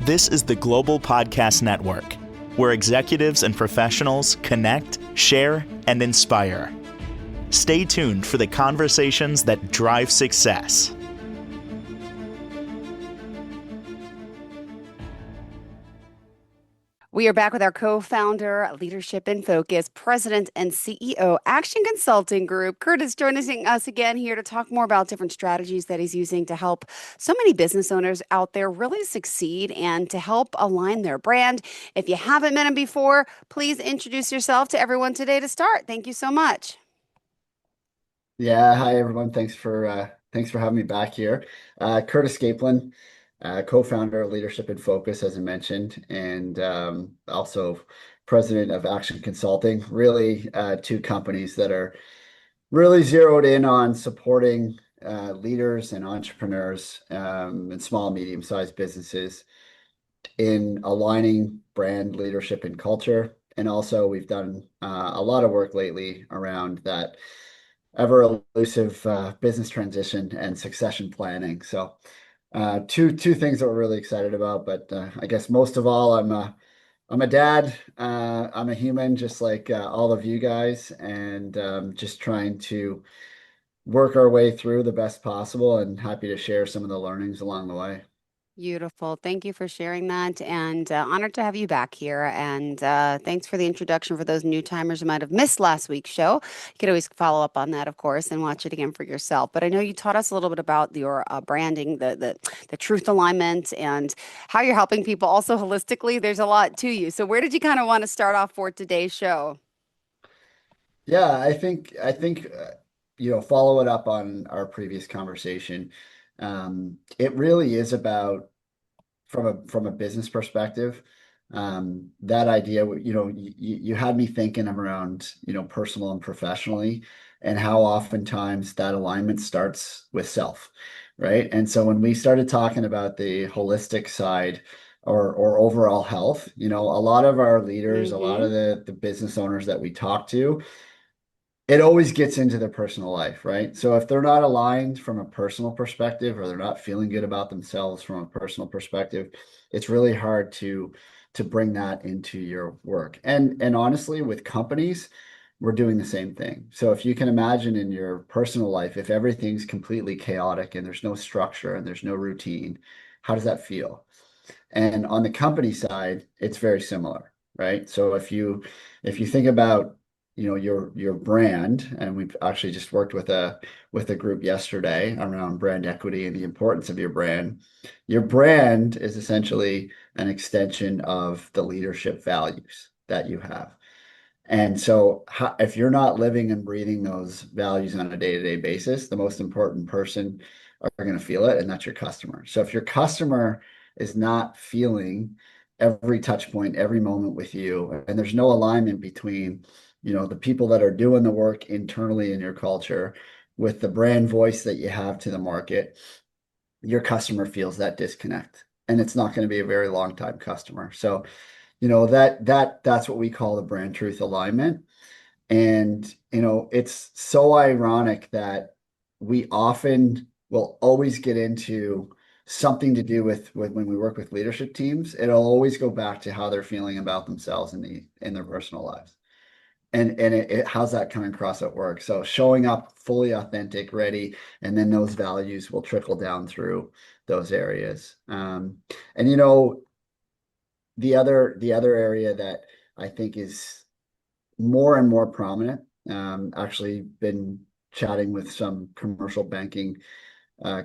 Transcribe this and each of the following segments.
This is the Global Podcast Network, where executives and professionals connect, share, and inspire. Stay tuned for the conversations that drive success. We are back with our co-founder, Leadership in Focus, President and CEO, Action Consulting Group. Curtis joining us again here to talk more about different strategies that he's using to help so many business owners out there really succeed and to help align their brand. If you haven't met him before, please introduce yourself to everyone today to start. Thank you so much. Yeah, hi everyone. Thanks for having me back here. Curtis Scaplen, co-founder of Leadership in Focus, as I mentioned, and also president of Action Consulting. Really, two companies that are really zeroed in on supporting leaders and entrepreneurs and small, medium-sized businesses in aligning brand leadership and culture. And also, we've done a lot of work lately around that ever elusive business transition and succession planning. So two things that we're really excited about. But I guess most of all, I'm a dad. I'm a human, just like all of you guys, and just trying to work our way through the best possible. And happy to share some of the learnings along the way. Beautiful. Thank you for sharing that, and honored to have you back here. And thanks for the introduction for those new timers who might have missed last week's show. You could always follow up on that, of course, and watch it again for yourself. But I know you taught us a little bit about your branding, the truth alignment, and how you're helping people also holistically. There's a lot to you. So where did you kind of want to start off for today's show? Yeah, follow it up on our previous conversation. It really is about from a business perspective, that idea, you had me thinking around, personal and professionally, and how oftentimes that alignment starts with self, right? And so when we started talking about the holistic side or overall health, a lot of our leaders, a lot of the business owners that we talk to, it always gets into their personal life, right? So if they're not aligned from a personal perspective, or they're not feeling good about themselves from a personal perspective, it's really hard to bring that into your work. And honestly, with companies, we're doing the same thing. So if you can imagine in your personal life, if everything's completely chaotic and there's no structure and there's no routine, how does that feel? And on the company side, it's very similar, right? So if you think about your brand, and we've actually just worked with a group yesterday around brand equity and the importance of your brand. Your brand is essentially an extension of the leadership values that you have. And so if you're not living and breathing those values on a day-to-day basis, the most important person are going to feel it, and that's your customer. So if your customer is not feeling every touch point, every moment with you, and there's no alignment between the people that are doing the work internally in your culture with the brand voice that you have to the market, your customer feels that disconnect, and it's not going to be a very long time customer. So, that's what we call the brand truth alignment. And, it's so ironic that we often will always get into something to do with when we work with leadership teams. It'll always go back to how they're feeling about themselves in their personal lives. And how's that coming across at work? So showing up fully authentic, ready, and then those values will trickle down through those areas. And the other area that I think is more and more prominent, actually been chatting with some commercial banking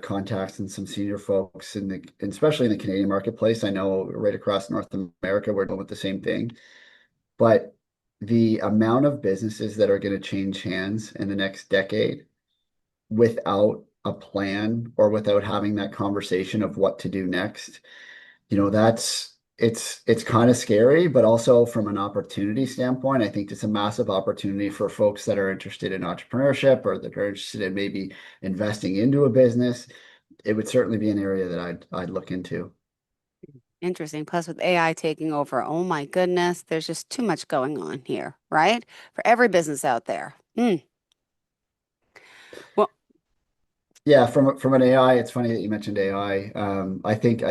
contacts and some senior folks especially in the Canadian marketplace. I know right across North America, we're dealing with the same thing. But the amount of businesses that are going to change hands in the next decade without a plan or without having that conversation of what to do next, it's kind of scary. But also from an opportunity standpoint, I think it's a massive opportunity for folks that are interested in entrepreneurship or that are interested in maybe investing into a business. It would certainly be an area that I'd look into. Interesting. Plus, with AI taking over, oh my goodness, there's just too much going on here, right? For every business out there. Well, Yeah, from an AI, it's funny that you mentioned AI. I think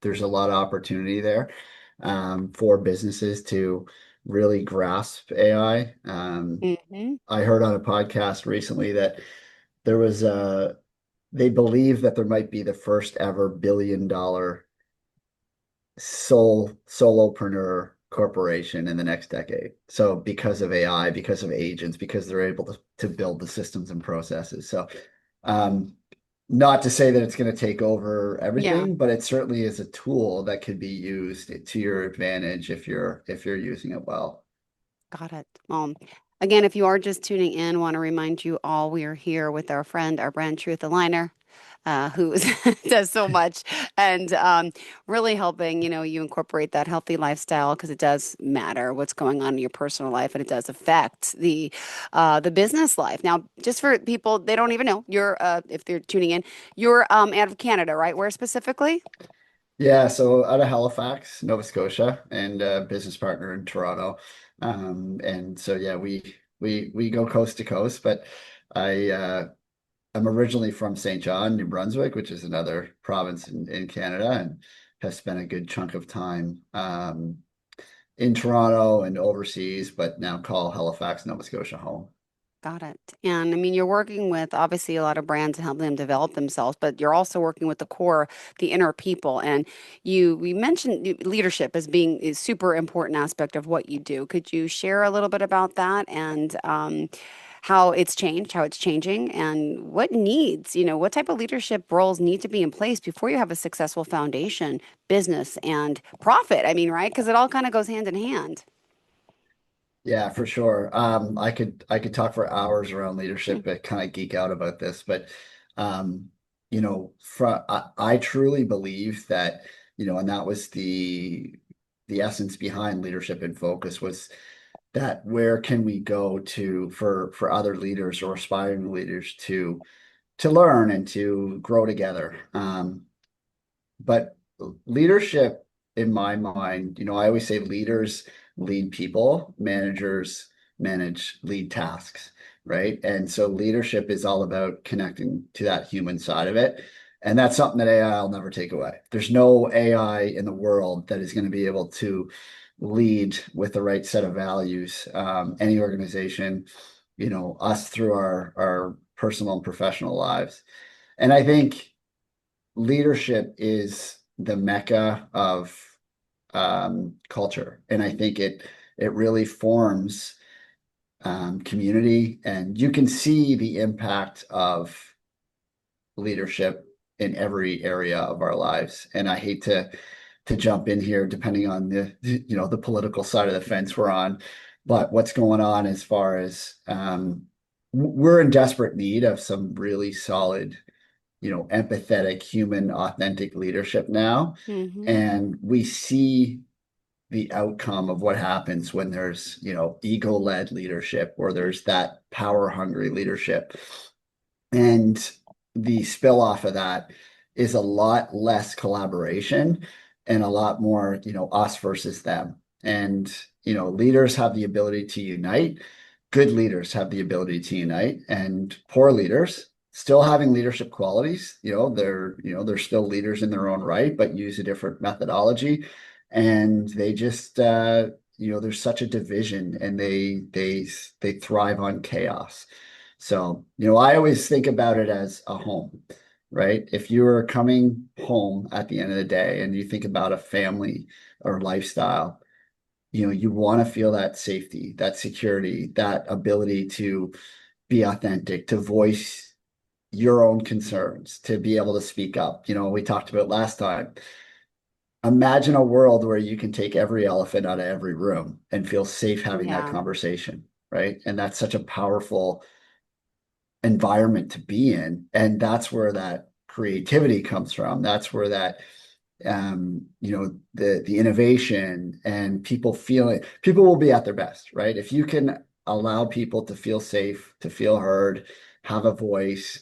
there's a lot of opportunity there for businesses to really grasp AI. Hmm. I heard on a podcast recently that there was they believe that there might be the first ever $1 billion solopreneur corporation in the next decade. So because of AI, because of agents, because they're able to build the systems and processes. So um, not to say that it's going to take over Yeah. everything, but it certainly is a tool that could be used to your advantage if you're using it well. Got it. Again, if you are just tuning in, want to remind you all we are here with our friend, our brand truth aligner, who does so much and really helping, you incorporate that healthy lifestyle because it does matter what's going on in your personal life and it does affect the business life. Now, just for people, they don't even know you're if they're tuning in, you're out of Canada, right? Where specifically? Yeah, so out of Halifax, Nova Scotia, and a business partner in Toronto. And so yeah, we go coast to coast, but I'm originally from St. John, New Brunswick, which is another province in Canada, and have spent a good chunk of time in Toronto and overseas, but now call Halifax, Nova Scotia home. Got it. And I mean, you're working with obviously a lot of brands and helping them develop themselves, but you're also working with the core, the inner people. And we mentioned leadership as being a super important aspect of what you do. Could you share a little bit about that and how it's changed, how it's changing, and what needs, what type of leadership roles need to be in place before you have a successful foundation, business, and profit? I mean, right? Because it all kind of goes hand in hand. Yeah, for sure. I could talk for hours around leadership, but kind of geek out about this. But um, I truly believe that, and that was the essence behind leadership in focus was that where can we go to for other leaders or aspiring leaders to learn and to grow together. But leadership, in my mind, I always say leaders lead people, managers lead tasks, right? And so leadership is all about connecting to that human side of it. And that's something that AI will never take away. There's no AI in the world that is going to be able to lead with the right set of values. Any organization, us through our personal and professional lives. And I think leadership is the mecca of culture, and I think it really forms community, and you can see the impact of leadership in every area of our lives. And I hate to jump in here, depending on the political side of the fence we're on, but what's going on as far as we're in desperate need of some really solid empathetic, human, authentic leadership now. Mm-hmm. And we see the outcome of what happens when there's, ego-led leadership or there's that power-hungry leadership. And the spill off of that is a lot less collaboration and a lot more, us versus them. And, leaders have the ability to unite. Good leaders have the ability to unite, and poor leaders still having leadership qualities, they're still leaders in their own right, but use a different methodology. And they just, there's such a division, and they thrive on chaos. So, I always think about it as a home, right? If you're coming home at the end of the day and you think about a family or lifestyle, you want to feel that safety, that security, that ability to be authentic, to voice your own concerns, to be able to speak up. We talked about last time. Imagine a world where you can take every elephant out of every room and feel safe having that Yeah. conversation, right? And that's such a powerful environment to be in. And that's where that creativity comes from. That's where that the innovation and people will be at their best, right? If you can allow people to feel safe, to feel heard, have a voice,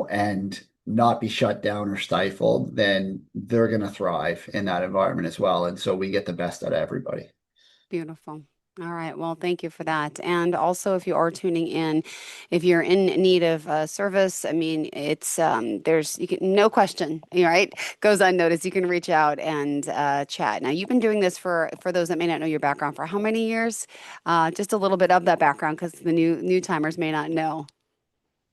and not be shut down or stifled, then they're going to thrive in that environment as well. And so we get the best out of everybody. Beautiful. All right. Well, thank you for that. And also, if you are tuning in, if you're in need of service, I mean, it's there's you can no question, right? Goes unnoticed. You can reach out and chat. Now, you've been doing this for those that may not know your background for how many years? Just a little bit of that background because the new timers may not know.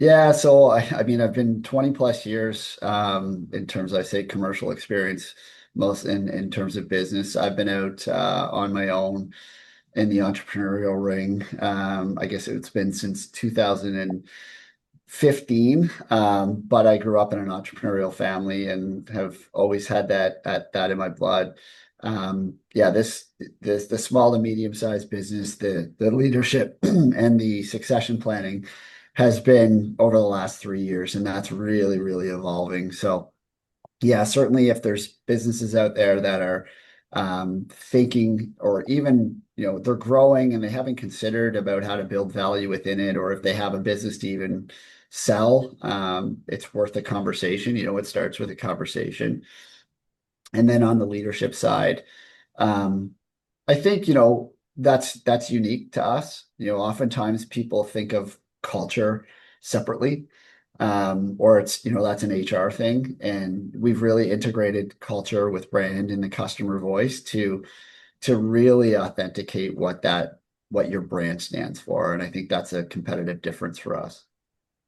Yeah, so I mean, I've been 20 plus years in terms, I say, commercial experience, most in terms of business. I've been out on my own in the entrepreneurial ring. I guess it's been since 2015, but I grew up in an entrepreneurial family and have always had that in my blood. Yeah, this the small to medium sized business, the leadership and the succession planning has been over the last 3 years, and that's really evolving. So yeah, certainly if there's businesses out there that are thinking, or even, they're growing and they haven't considered about how to build value within it, or if they have a business to even sell, it's worth a conversation. It starts with a conversation. And then on the leadership side, um, I think, that's unique to us. Oftentimes people think of culture separately, or that's an HR thing. And we've really integrated culture with brand and the customer voice to really authenticate what your brand stands for. And I think that's a competitive difference for us.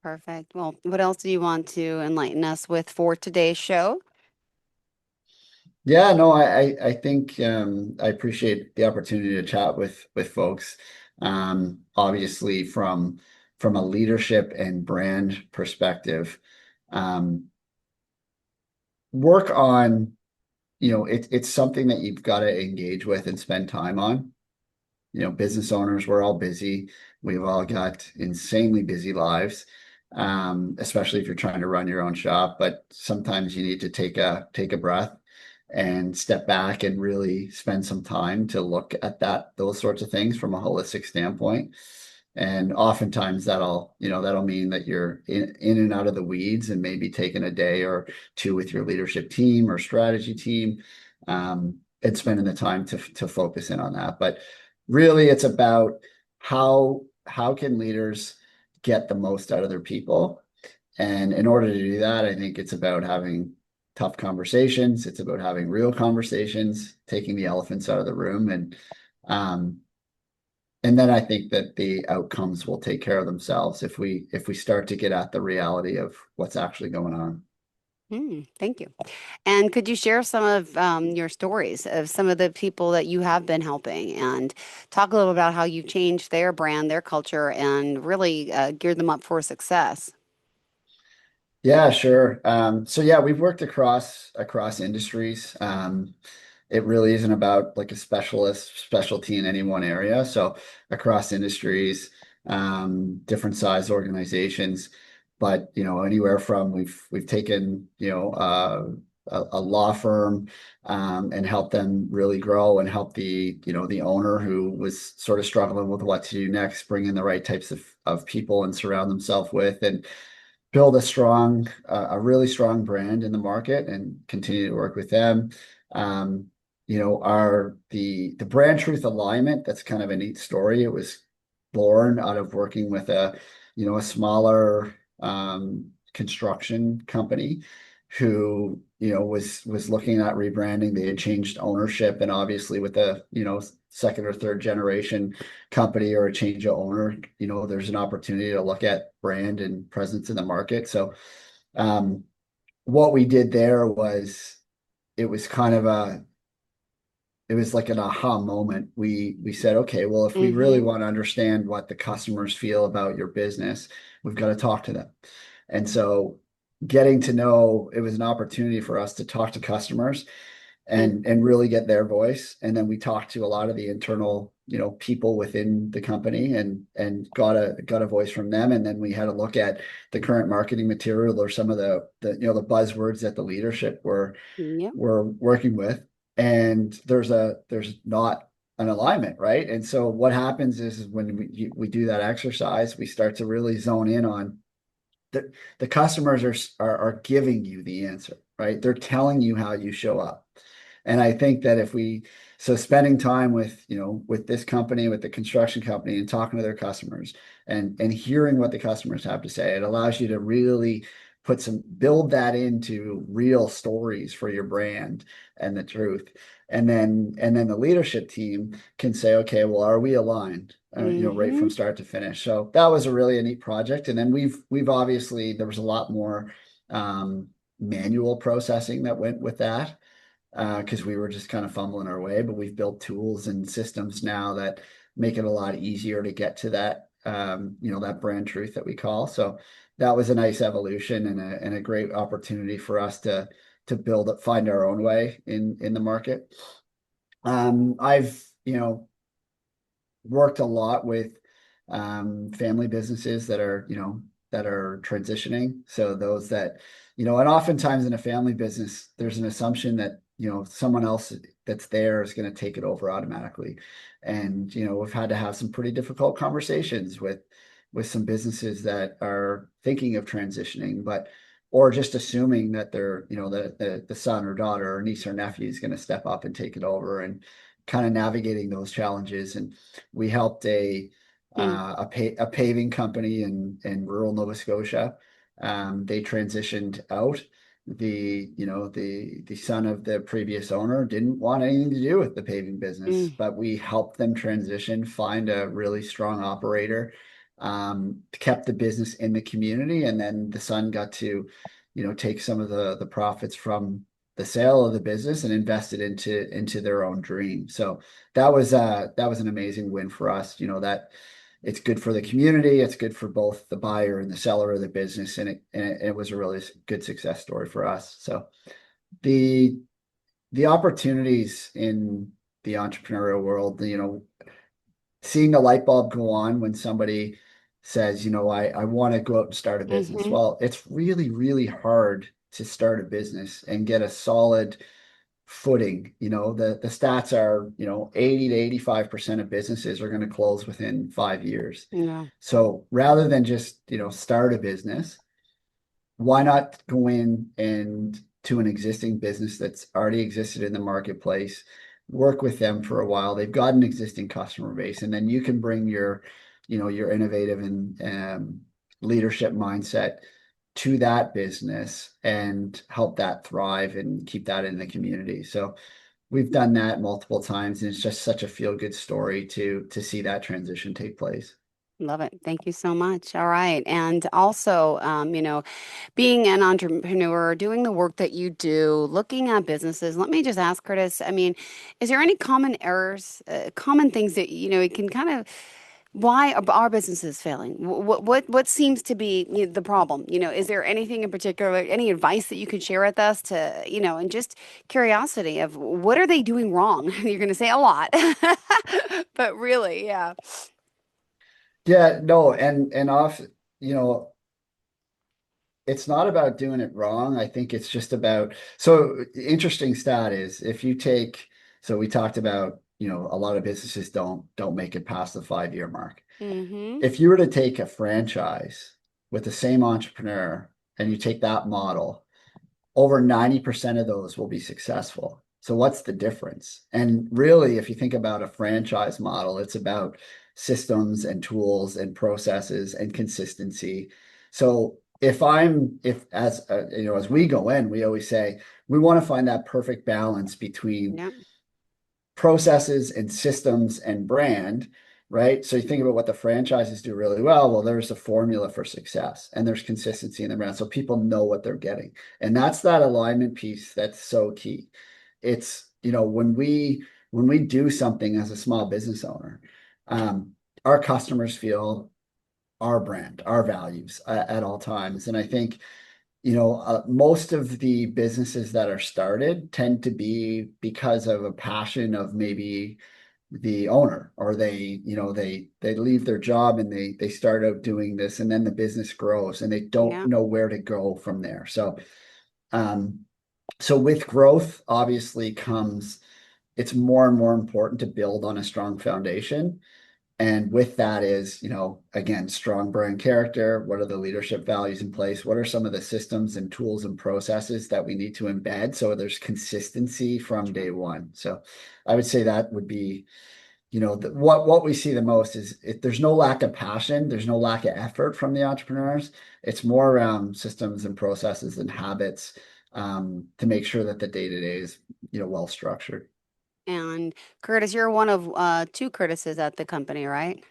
Perfect. Well, what else do you want to enlighten us with for today's show? Yeah, no, I think I appreciate the opportunity to chat with folks. Obviously, from a leadership and brand perspective, um, work on, it's something that you've got to engage with and spend time on. Business owners, we're all busy. We've all got insanely busy lives, especially if you're trying to run your own shop. But sometimes you need to take a breath and step back and really spend some time to look at those sorts of things from a holistic standpoint. And oftentimes that'll mean that you're in and out of the weeds and maybe taking a day or two with your leadership team or strategy team, and spending the time to focus in on that. But really it's about how can leaders get the most out of their people. And in order to do that, I think it's about having tough conversations. It's about having real conversations, taking the elephants out of the room, um, and then I think that the outcomes will take care of themselves if we start to get at the reality of what's actually going on. Thank you. And could you share some of your stories of some of the people that you have been helping and talk a little about how you've changed their brand, their culture, and really geared them up for success? Yeah, sure. So yeah, we've worked across industries. It really isn't about like a specialty in any one area. So across industries, different size organizations, but anywhere from we've taken a law firm, and helped them really grow and help the owner who was sort of struggling with what to do next, bring in the right types of people and surround themselves with, and build a really strong brand in the market and continue to work with them. Um, our the brand truth alignment, that's kind of a neat story. It was born out of working with a smaller construction company who was looking at rebranding. They had changed ownership, and obviously with a second or third generation company or a change of owner, there's an opportunity to look at brand and presence in the market. So um, what we did there was, it was kind of it was like an aha moment. We said, okay, well, if we really Mm-hmm. want to understand what the customers feel about your business, we've got to talk to them. And so getting to know, it was an opportunity for us to talk to customers and really get their voice. And then we talked to a lot of the internal, people within the company, and got a voice from them. And then we had a look at the current marketing material, or some of the buzzwords that the leadership Yep. were working with. And there's not an alignment, right? And so what happens is when we do that exercise, we start to really zone in on the customers are giving you the answer, right? They're telling you how you show up. And I think that so spending time with, with this company, with the construction company, and talking to their customers and hearing what the customers have to say, it allows you to really build that into real stories for your brand and the truth. And then the leadership team can say, okay, well, are we aligned? Right from start to finish. So that was a neat project. And then we've obviously, there was a lot more manual processing that went with that, because we were just kind of fumbling our way, but we've built tools and systems now that make it a lot easier to get to that, that brand truth that we call. So that was a nice evolution and a great opportunity for us to find our own way in the market. I've, worked a lot with family businesses that are, that are transitioning. So those that, and oftentimes in a family business, there's an assumption that, someone else that's there is going to take it over automatically. And, we've had to have some pretty difficult conversations with some businesses that are thinking of transitioning, or just assuming that they're, that the son or daughter or niece or nephew is going to step up and take it over, and kind of navigating those challenges. And we helped a paving company in rural Nova Scotia. They transitioned out. The son of the previous owner didn't want anything to do with the paving business, but we helped them transition, find a really strong operator, kept the business in the community, and then the son got to, take some of the profits from the sale of the business and invest it into their own dream. So that was an amazing win for us. That it's good for the community, it's good for both the buyer and the seller of the business, and it was a really good success story for us. So the opportunities in the entrepreneurial world, seeing the light bulb go on when somebody says, I want to go out and start a business. Well, it's really, really hard to start a business and get a solid footing. The stats are, 80 to 85% of businesses are going to close within 5 years. Yeah. So rather than just, start a business, why not go in and to an existing business that's already existed in the marketplace, work with them for a while. They've got an existing customer base, and then you can bring your innovative and leadership mindset to that business and help that thrive and keep that in the community. So we've done that multiple times, and it's just such a feel-good story to see that transition take place. Love it. Thank you so much. All right. And also, being an entrepreneur, doing the work that you do, looking at businesses, let me just ask, Curtis, I mean, is there any common errors, common things that, it can kind of, why are our businesses failing? What seems to be the problem? Is there anything in particular, any advice that you could share with us to, and just curiosity of what are they doing wrong? You're going to say a lot, but really, yeah. Yeah, no, and off, it's not about doing it wrong. I think it's just about, so interesting stat is if you take, so we talked about, a lot of businesses don't make it past the 5-year mark. Mm-hmm. If you were to take a franchise with the same entrepreneur and you take that model, over 90% of those will be successful. So what's the difference? And really, if you think about a franchise model, it's about systems and tools and processes and consistency. So if as we go in, we always say we want to find that perfect balance between Yeah. processes and systems and brand, right? So you think about what the franchises do really well. Well, there's a formula for success and there's consistency in the brand. So people know what they're getting. And that's that alignment piece that's so key. It's, when we do something as a small business owner, our customers feel our brand, our values at all times. And I think, most of the businesses that are started tend to be because of a passion of maybe the owner, or they leave their job and they start out doing this, and then the business grows and they don't Yeah. know where to go from there. So with growth obviously comes, it's more and more important to build on a strong foundation. And with that is, again, strong brand character. What are the leadership values in place? What are some of the systems and tools and processes that we need to embed so there's consistency from day one? So I would say that would be, what we see the most is there's no lack of passion, there's no lack of effort from the entrepreneurs. It's more around systems and processes and habits to make sure that the day-to-day is, well structured. And Curtis, you're one of two Curtises at the company, right?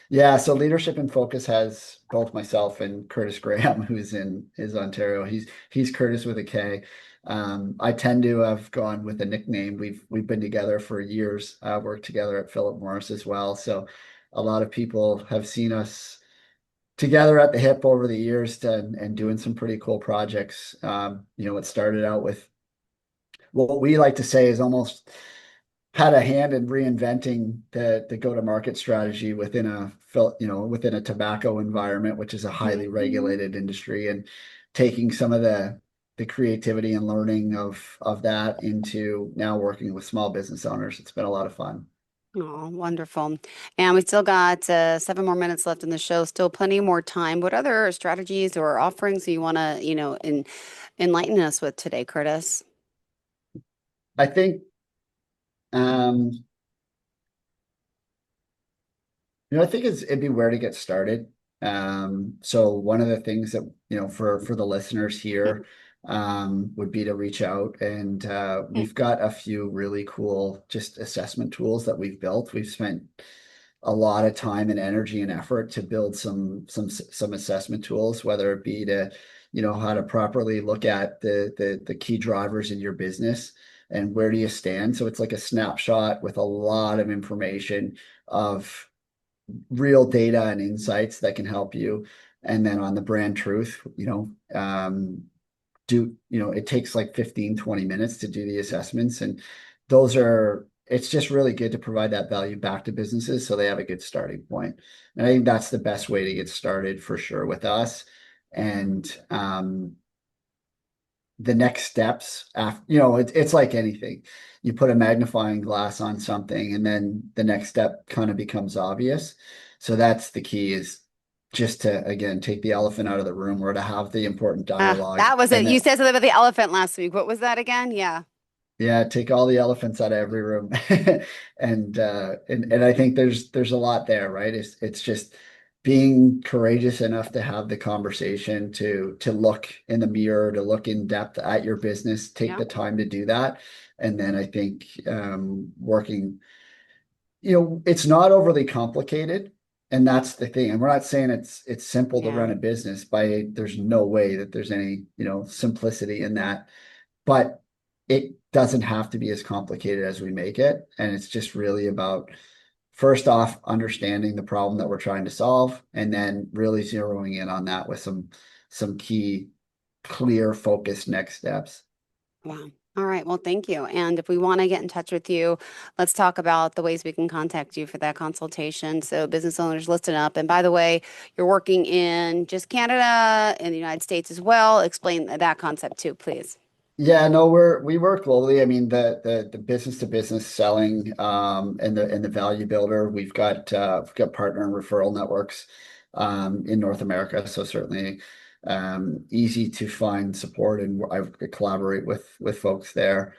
Yeah, so Leadership in Focus has both myself and Curtis Graham, who's in Ontario. He's Curtis with a K. I tend to have gone with a nickname. We've been together for years, worked together at Philip Morris as well. So a lot of people have seen us together at the hip over the years and doing some pretty cool projects. It started out with what we like to say is almost had a hand in reinventing the go-to-market strategy within a tobacco environment, which is a highly regulated industry, and taking some of the creativity and learning of that into now working with small business owners. It's been a lot of fun. Oh, wonderful. And we still got 7 more minutes left in the show, still plenty more time. What other strategies or offerings do you want to, enlighten us with today, Curtis? I think um, I think it'd be where to get started. So one of the things that, for the listeners here, would be to reach out, and we've got a few really cool just assessment tools that we've built. We've spent a lot of time and energy and effort to build some assessment tools, whether it be to, how to properly look at the key drivers in your business and where do you stand. So it's like a snapshot with a lot of information of real data and insights that can help you. And then on the brand truth, it takes like 15-20 minutes to do the assessments. And it's just really good to provide that value back to businesses so they have a good starting point. And I think that's the best way to get started for sure with us. And the next steps after, it's like anything. You put a magnifying glass on something and then the next step kind of becomes obvious. So that's the key, is just to, again, take the elephant out of the room, or to have the important dialogue. That was it. And You then, said something about the elephant last week. What was that again? Yeah. yeah, take all the elephants out of every room. And I think there's a lot there, right? It's just being courageous enough to have the conversation, to look in the mirror, to look in depth at your business, take Yeah. the time to do that. And then I think working, it's not overly complicated. And that's the thing. And we're not saying it's simple to Yeah. run a business. There's no way that there's any, simplicity in that. But it doesn't have to be as complicated as we make it. And it's just really about, first off, understanding the problem that we're trying to solve, and then really zeroing in on that with some key, clear, focused next steps. Wow. All right. Well, thank you. And if we want to get in touch with you, let's talk about the ways we can contact you for that consultation. So, business owners, listen up. And by the way, you're working in just Canada and the United States as well. Explain that concept too, please. Yeah, no, we work globally. I mean, the business to business selling, and the value builder, we've got partner and referral networks in North America. So certainly easy to find support, and I collaborate with folks there.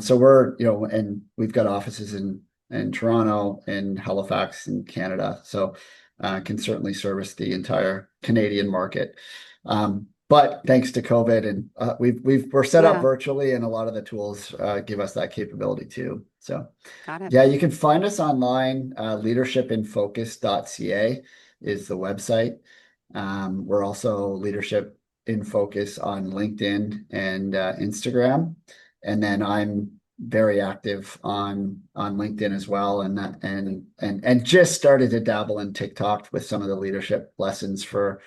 So and we've got offices in Toronto, in Halifax, in Canada. So can certainly service the entire Canadian market. But thanks to COVID, and we're set up Yeah. virtually, and a lot of the tools give us that capability too. So Got it. yeah, you can find us online. Leadershipinfocus.ca is the website. We're also Leadership in Focus on LinkedIn and Instagram, and then I'm very active on LinkedIn as well, and just started to dabble in TikTok with some of the leadership lessons for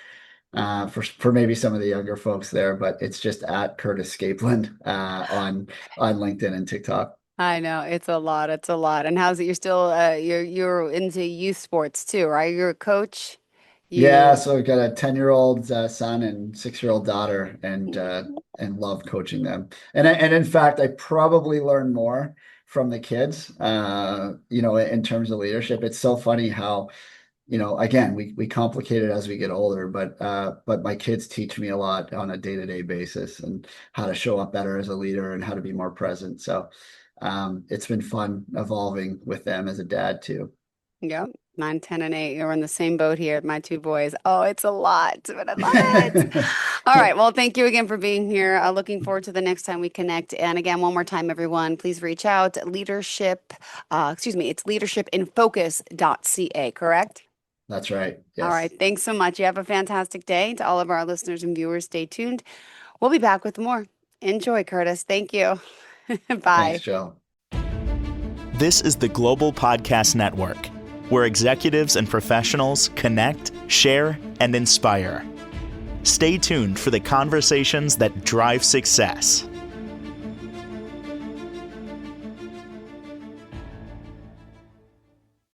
maybe some of the younger folks there. But it's just at Curtis Scaplen on LinkedIn and TikTok. I know it's a lot. It's a lot. And how's it? You're still you're into youth sports too, right? You're a coach. Yeah, You so I've got a 10-year-old son and 6-year-old daughter, and love coaching them. And in fact, I probably learn more from the kids, in terms of leadership. It's so funny how, again, we complicate it as we get older, but my kids teach me a lot on a day-to-day basis and how to show up better as a leader and how to be more present. So it's been fun evolving with them as a dad too. Yep. 9, 10, and 8. You're in the same boat here. My two boys. Oh, it's a lot, but I love it. All right. Well, thank you again for being here. Looking forward to the next time we connect. And again, one more time, everyone, please reach out. It's leadershipinfocus.ca, correct? That's right. All Yes. right. Thanks so much. You have a fantastic day. To all of our listeners and viewers, stay tuned. We'll be back with more. Enjoy, Curtis. Thank you. Bye. Thanks, Joe. This is the Global Podcast Network, where executives and professionals connect, share, and inspire. Stay tuned for the conversations that drive success.